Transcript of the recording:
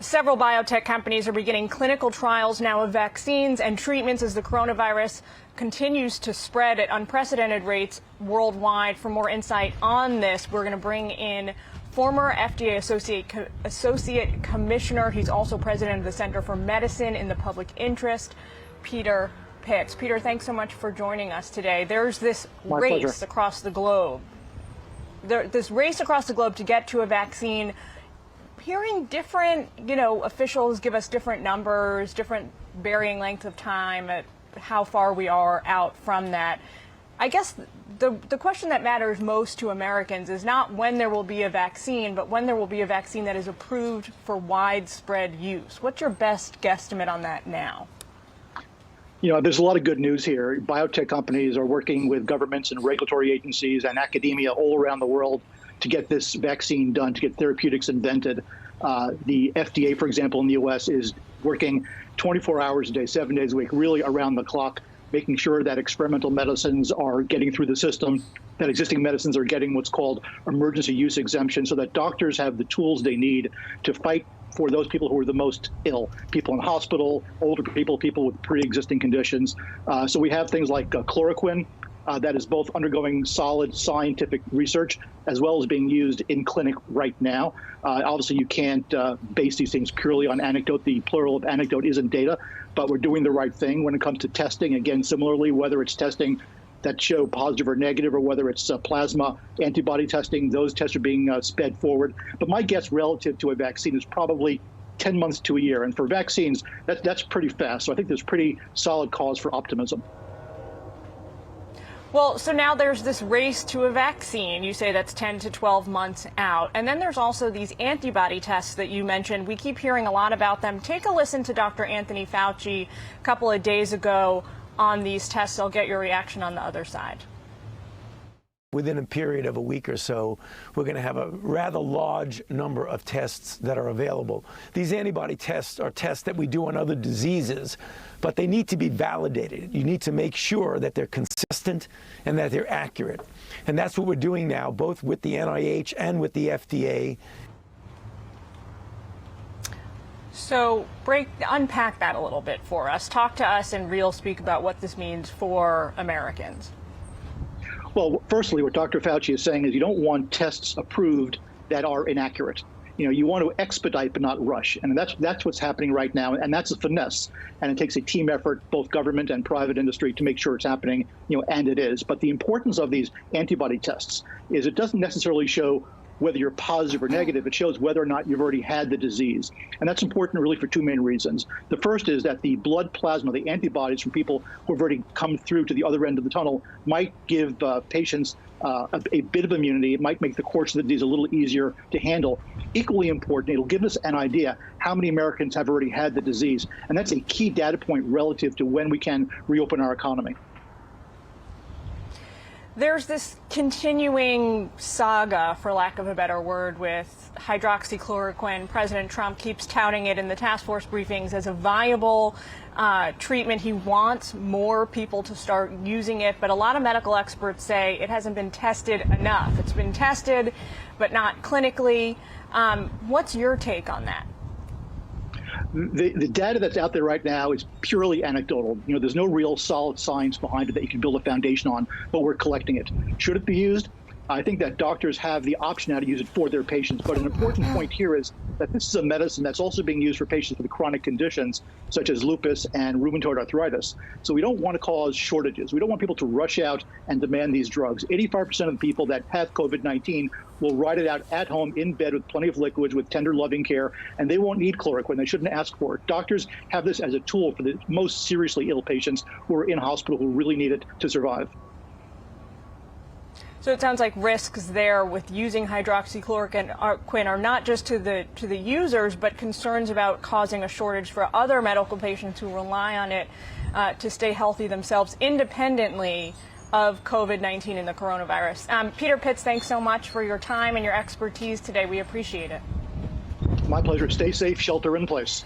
Several biotech companies are beginning clinical trials now of vaccines and treatments as the coronavirus continues to spread at unprecedented rates worldwide. For more insight on this, we're going to bring in former FDA Associate Commissioner. He's also president of the Center for Medicine in the Public Interest, Peter Pitts. Peter, thanks so much for joining us today. There's this race across the globe. This race across the globe to get to a vaccine. Hearing different, officials give us different numbers, different varying lengths of time at how far we are out from that. I guess the question that matters most to Americans is not when there will be a vaccine, but when there will be a vaccine that is approved for widespread use. What's your best guesstimate on that now? There's a lot of good news here. Biotech companies are working with governments and regulatory agencies and academia all around the world to get this vaccine done, to get therapeutics invented. The FDA, for example, in the U.S. is working 24 hours a day, 7 days a week, really around the clock, making sure that experimental medicines are getting through the system, that existing medicines are getting what's called emergency use exemption, so that doctors have the tools they need to fight for those people who are the most ill, people in hospital, older people, people with pre-existing conditions. So we have things like chloroquine, that is both undergoing solid scientific research as well as being used in clinic right now. Obviously, you can't base these things purely on anecdote. The plural of anecdote isn't data, but we're doing the right thing when it comes to testing. Again, similarly, whether it's testing that show positive or negative, or whether it's plasma antibody testing, those tests are being sped forward. But my guess relative to a vaccine is probably 10 months to a year. And for vaccines, that's pretty fast. So I think there's pretty solid cause for optimism. Well, so now there's this race to a vaccine. You say that's 10 to 12 months out. And then there's also these antibody tests that you mentioned. We keep hearing a lot about them. Take a listen to Dr. Anthony Fauci a couple of days ago on these tests. I'll get your reaction on the other side. Within a period of a week or so, we're going to have a rather large number of tests that are available. These antibody tests are tests that we do on other diseases, but they need to be validated. You need to make sure that they're consistent and that they're accurate. And that's what we're doing now, both with the NIH and with the FDA. So unpack that a little bit for us. Talk to us in real speak about what this means for Americans. Well, firstly, what Dr. Fauci is saying is you don't want tests approved that are inaccurate. You want to expedite but not rush. And that's what's happening right now. And that's a finesse. And it takes a team effort, both government and private industry, to make sure it's happening, and it is. But the importance of these antibody tests is it doesn't necessarily show whether you're positive or negative. It shows whether or not you've already had the disease. And that's important really for two main reasons. The first is that the blood plasma, the antibodies from people who have already come through to the other end of the tunnel, might give patients a bit of immunity. It might make the course of the disease a little easier to handle. Equally important, it'll give us an idea how many Americans have already had the disease. And that's a key data point relative to when we can reopen our economy. There's this continuing saga, for lack of a better word, with hydroxychloroquine. President Trump keeps touting it in the task force briefings as a viable treatment. He wants more people to start using it, but a lot of medical experts say it hasn't been tested enough. It's been tested, but not clinically. What's your take on that? The data that's out there right now is purely anecdotal. There's no real solid science behind it that you can build a foundation on, but we're collecting it. Should it be used? I think that doctors have the option now to use it for their patients. But an important point here is that this is a medicine that's also being used for patients with chronic conditions such as lupus and rheumatoid arthritis. So we don't want to cause shortages. We don't want people to rush out and demand these drugs. 85% of the people that have COVID-19 will ride it out at home in bed with plenty of liquids, with tender, loving care, and they won't need chloroquine. They shouldn't ask for it. Doctors have this as a tool for the most seriously ill patients who are in hospital who really need it to survive. So it sounds like risks there with using hydroxychloroquine are not just to the users, but concerns about causing a shortage for other medical patients who rely on it to stay healthy themselves, independently of COVID-19 and the coronavirus. Peter Pitts, thanks so much for your time and your expertise today. We appreciate it. My pleasure. Stay safe, shelter in place.